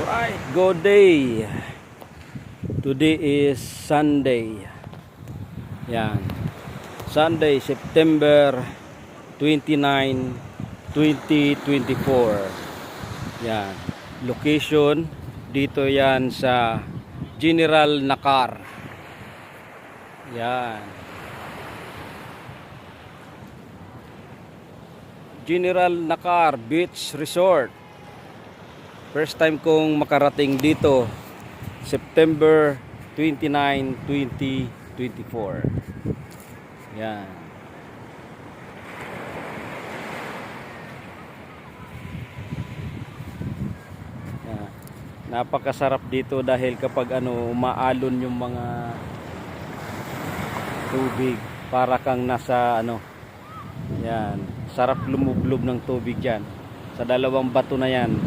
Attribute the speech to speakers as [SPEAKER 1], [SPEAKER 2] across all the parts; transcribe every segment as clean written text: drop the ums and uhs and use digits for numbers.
[SPEAKER 1] Alright, good day. Today is Sunday. Yan. Sunday, September 29, 2024. Yan. Location dito yan sa General Nakar. Yan. General Nakar Beach Resort. First time kong makarating dito, September 29, 2024. Yan. Yan. Napakasarap dito dahil kapag umaalon yung mga tubig, para kang nasa yan, sarap lumublob ng tubig diyan. Sa dalawang bato na yan,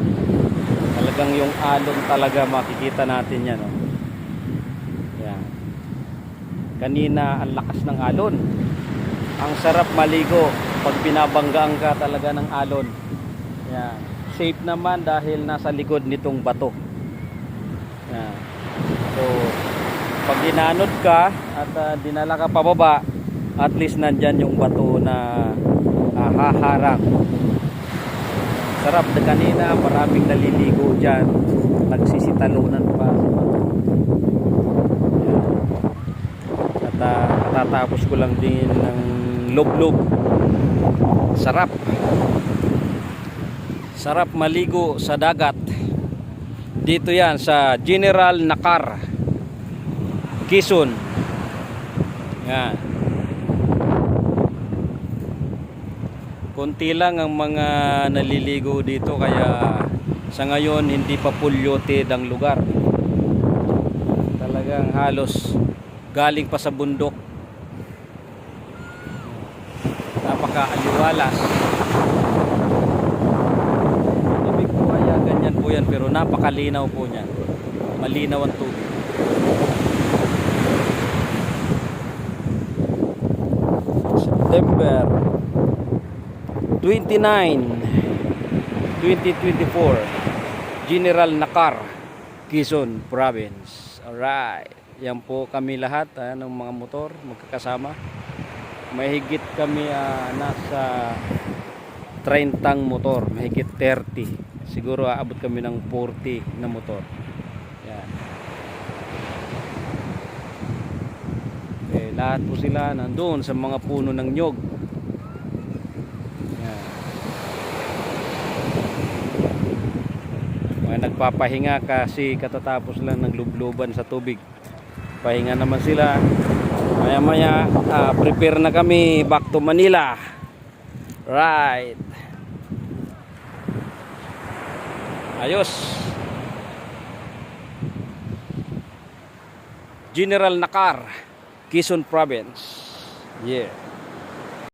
[SPEAKER 1] talagang yung alon talaga makikita natin yan, oh. Yan. Kanina ang lakas ng alon. Ang sarap maligo pag binabanggaan ka talaga ng alon. Yan. Safe naman dahil nasa likod nitong bato. Yan. So pag dinanod ka at dinala ka pababa, at least nandyan yung bato na haharang. Sarap na kanina, maraming naliligo dyan, nagsisitalunan pa. At katatapos ko lang din ng lublob. Sarap maligo sa dagat. Dito yan sa General Nakar, Quezon. Yan. Konti lang ang mga naliligo dito, kaya sa ngayon hindi pa polluted ang lugar. Talagang halos galing pa sa bundok. Napaka-aliwalas. Tubig po kaya ganyan po yan, pero napakalinaw po niyan. Malinaw ang tubig. September 29, 2024, General Nakar, Quezon Province. Alright, yan po kami lahat ng mga motor magkakasama. Mahigit kami nasa 30 motor, mahigit 30. Siguro aabot kami ng 40 na motor. Yan. Lahat po sila nandoon sa mga puno ng nyog. Nagpapahinga kasi katatapos lang ng lubluban sa tubig. Pahinga naman sila. Maya maya prepare na kami back to Manila. Right. Ayos. General Nakar, Quezon Province. Yeah.